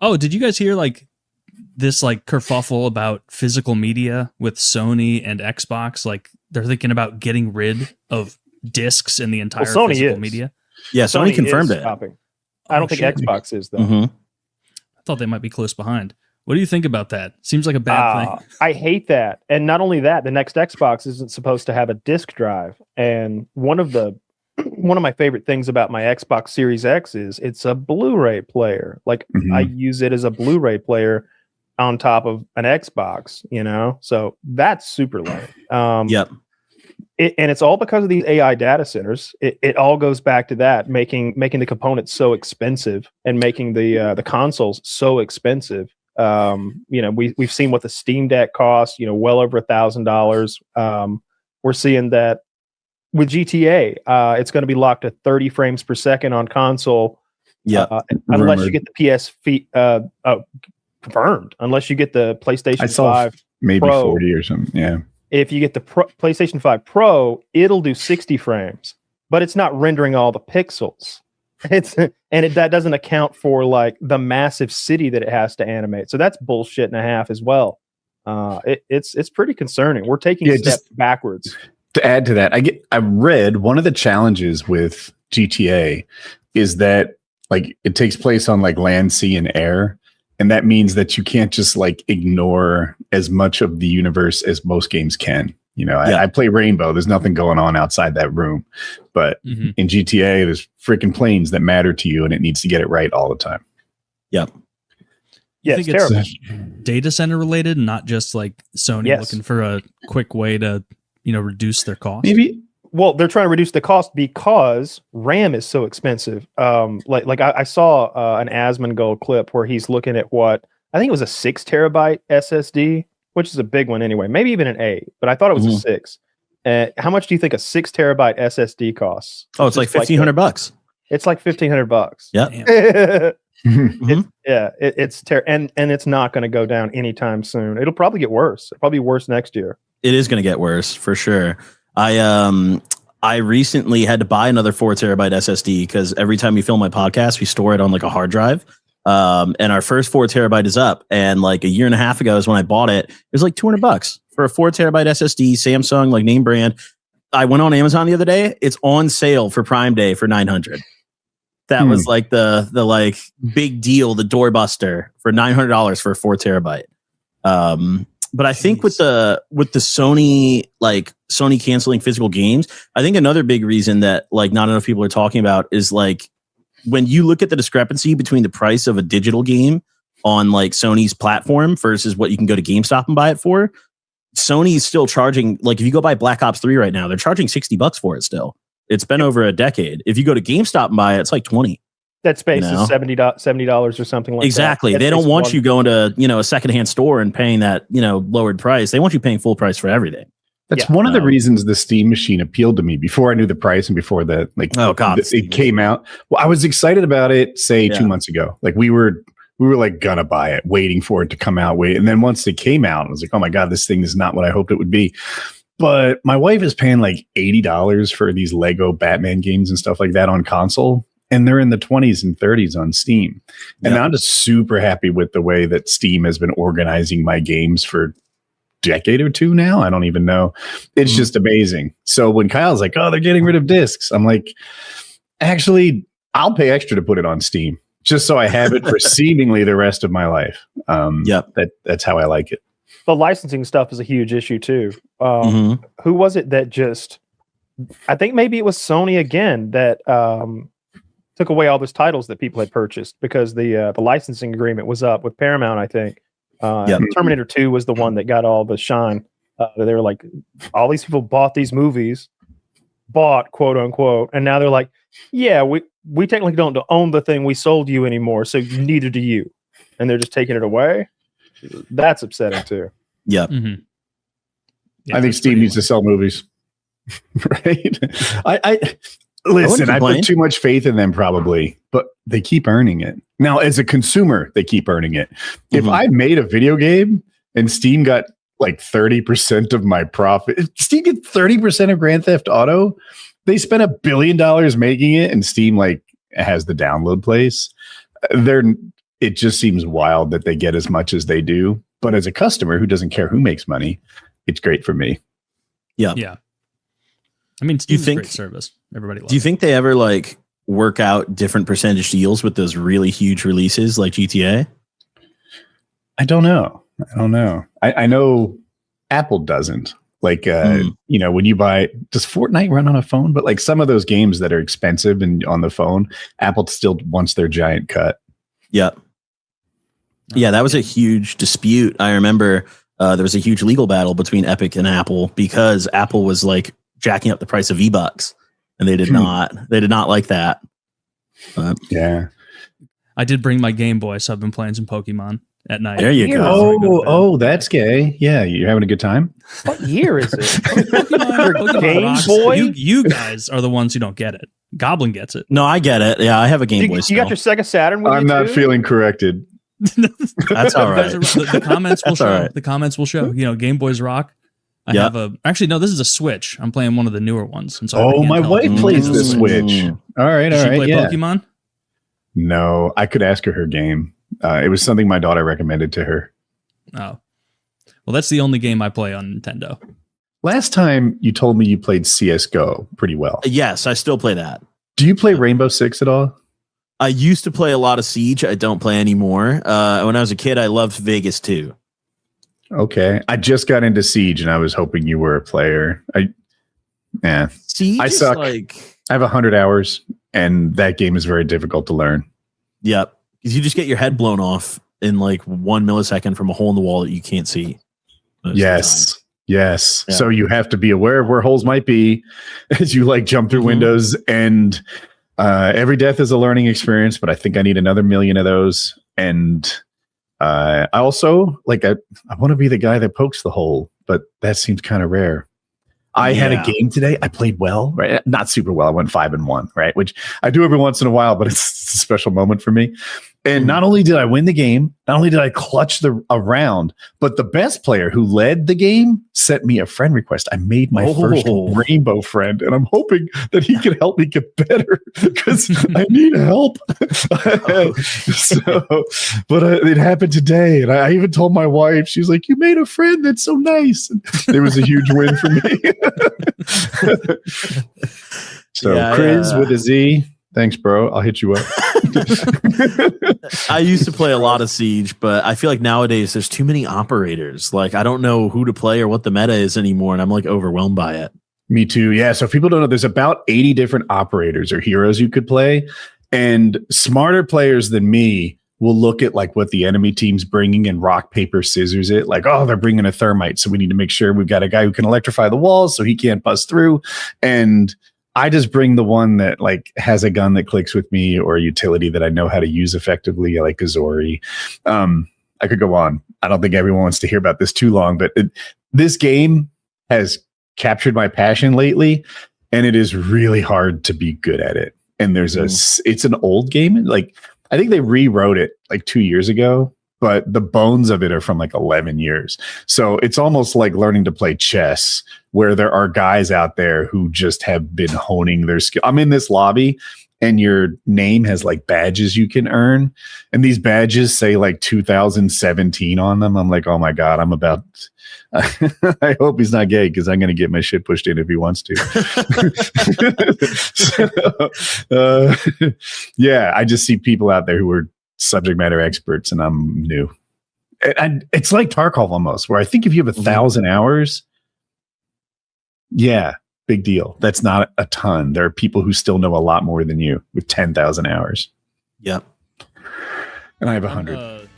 Oh, did you guys hear like this like kerfuffle about physical media with Sony and Xbox? Like they're thinking about getting rid of discs in the entire physical media. Yeah, Sony confirmed it. Stopping. I don't think Xbox is though. I thought they might be close behind. What do you think about that? Seems like a bad thing. I hate that. And not only that, the next Xbox isn't supposed to have a disc drive. And one of my favorite things about my Xbox Series X is it's a Blu-ray player. Like I use it as a Blu-ray player on top of an Xbox, you know? So that's super lame. Yep. And it's all because of these AI data centers. It all goes back to that, making the components so expensive and making the consoles so expensive. You know, we've seen what the Steam Deck costs, you know, well over $1,000. We're seeing that with GTA, it's going to be locked at 30 frames per second on console. Yeah. Unless you get the PS confirmed, unless you get the PlayStation 5 maybe Pro. 40 or something. Yeah. If you get the PlayStation 5 Pro, it'll do 60 frames, but it's not rendering all the pixels. That doesn't account for like the massive city that it has to animate. So that's bullshit and a half as well. It's pretty concerning. We're taking steps backwards. To add to that, I read one of the challenges with GTA is that like it takes place on like land, sea, and air. And that means that you can't just like ignore as much of the universe as most games can. You know, I play Rainbow. There's nothing going on outside that room. But in GTA, there's freaking planes that matter to you, and it needs to get it right all the time. Yep. Yeah, it's terrible. Data center related, not just like Sony looking for a quick way to, you know, reduce their cost. Maybe. Well, they're trying to reduce the cost because RAM is so expensive. Like I saw an Asmongold clip where he's looking at what I think it was a 6 terabyte SSD, which is a big one anyway. Maybe even an 8, but I thought it was a 6. How much do you think a 6 terabyte SSD costs? Oh, it's like $1,500. It's like $1,500. Yeah. It's and it's not going to go down anytime soon. It'll probably get worse. It'll probably be worse next year. It is going to get worse for sure. I recently had to buy another 4 terabyte SSD because every time we film my podcast, we store it on like a hard drive. And our first 4 terabyte is up. And like a year and a half ago is when I bought it. It was like $200 for a 4 terabyte SSD, Samsung, like name brand. I went on Amazon the other day. It's on sale for Prime Day for $900. That was like the like big deal, the doorbuster for $900 for a 4 terabyte. But I think with the Sony canceling physical games, I think another big reason that like not enough people are talking about is like when you look at the discrepancy between the price of a digital game on like Sony's platform versus what you can go to GameStop and buy it for. Sony is still charging, like if you go buy Black Ops 3 right now, they're charging $60 for it still. It's been over a decade. If you go to GameStop and buy it, it's like $20. That space is $70 or something like exactly. that. They don't want you going to, you know, a secondhand store and paying that, you know, lowered price. They want you paying full price for everything. That's one of the reasons the Steam machine appealed to me before I knew the price and before the it came out. Well, I was excited about it, say 2 months ago. Like we were like gonna buy it, waiting for it to come out. And then once it came out, I was like, oh my God, this thing is not what I hoped it would be. But my wife is paying like $80 for these Lego Batman games and stuff like that on console. And they're in the 20s and 30s on Steam. And I'm just super happy with the way that Steam has been organizing my games for a decade or two now. I don't even know. It's just amazing. So when Kyle's like, oh, they're getting rid of discs, I'm like, actually, I'll pay extra to put it on Steam just so I have it for seemingly the rest of my life. That's how I like it. The licensing stuff is a huge issue too. Who was it that just, I think maybe it was Sony again that took away all those titles that people had purchased because the licensing agreement was up with Paramount, I think. Terminator 2 was the one that got all the shine. They were like, all these people bought these movies, quote unquote, and now they're like, yeah, we technically don't own the thing we sold you anymore, so neither do you. And they're just taking it away. That's upsetting too. Yeah. I think Steve needs to sell movies. Right? I listen, I put too much faith in them probably, but they keep earning it. Now, as a consumer, they keep earning it. If I made a video game and Steam got like 30% of my profit, if Steam get 30% of Grand Theft Auto, they spent $1 billion making it and Steam like has the download place. it just seems wild that they get as much as they do. But as a customer who doesn't care who makes money, it's great for me. Yeah. I mean, Steam's a great service. Everybody loves it. Do you think they ever like work out different percentage deals with those really huge releases like GTA? I don't know. I know Apple doesn't. Like, you know, when you buy, does Fortnite run on a phone? But like some of those games that are expensive and on the phone, Apple still wants their giant cut. Yep. Yeah, that was a huge dispute. I remember there was a huge legal battle between Epic and Apple because Apple was like jacking up the price of V-Bucks, and they did not like that. Yeah. I did bring my Game Boy, so I've been playing some Pokemon at night. There you go. Oh, that's gay. Yeah, you're having a good time. What year is it? Pokemon Game rocks. Boy? You guys are the ones who don't get it. Goblin gets it. No, I get it. Yeah, I have a Game Boy. You got your Sega Saturn with I'm you not too? feeling corrected. That's all right. The comments will show. Right. The comments will show. You know, Game Boys rock. I have a. Actually, no. This is a Switch. I'm playing one of the newer ones. And so my wife plays the Switch. All right. Does she play Pokemon? No, I could ask her game. It was something my daughter recommended to her. Oh, well, that's the only game I play on Nintendo. Last time you told me you played CS:GO pretty well. Yes, I still play that. Do you play Rainbow Six at all? I used to play a lot of Siege. I don't play anymore. When I was a kid, I loved Vegas too. Okay, I just got into Siege, and I was hoping you were a player. Siege I suck. I have 100 hours, and that game is very difficult to learn. Yep, because you just get your head blown off in like 1 millisecond from a hole in the wall that you can't see. Yes. Yeah. So you have to be aware of where holes might be as you like jump through windows, and every death is a learning experience. But I think I need another million of those, and I also like I want to be the guy that pokes the hole, but that seems kind of rare. I had a game today. I played well, right? Not super well. I went 5-1, right? Which I do every once in a while, but it's a special moment for me. And not only did I win the game, not only did I clutch a round, but the best player who led the game sent me a friend request. I made my first rainbow friend, and I'm hoping that he can help me get better because I need help. It happened today, and I even told my wife. She's like, "You made a friend. That's so nice." And it was a huge win for me. Chris with a Z. Thanks, bro. I'll hit you up. I used to play a lot of Siege, but I feel like nowadays there's too many operators. Like I don't know who to play or what the meta is anymore, and I'm like overwhelmed by it. Me too. Yeah. So if people don't know, there's about 80 different operators or heroes you could play, and smarter players than me will look at like what the enemy team's bringing and rock, paper, scissors it. Like, oh, they're bringing a thermite, so we need to make sure we've got a guy who can electrify the walls so he can't bust through. And I just bring the one that like has a gun that clicks with me or a utility that I know how to use effectively, like Azori. I could go on. I don't think everyone wants to hear about this too long, but this game has captured my passion lately, and it is really hard to be good at it. And there's it's an old game. Like I think they rewrote it like 2 years ago, but the bones of it are from like 11 years. So it's almost like learning to play chess, where there are guys out there who just have been honing their skill. I'm in this lobby, and your name has like badges you can earn. And these badges say like 2017 on them. I'm like, oh my God, I'm about, I hope he's not gay because I'm going to get my shit pushed in if he wants to. Yeah, I just see people out there who are subject matter experts, and I'm new. And it's like Tarkov almost, where I think if you have 1,000 hours, yeah, big deal. That's not a ton. There are people who still know a lot more than you with 10,000 hours. Yep. And I have 100.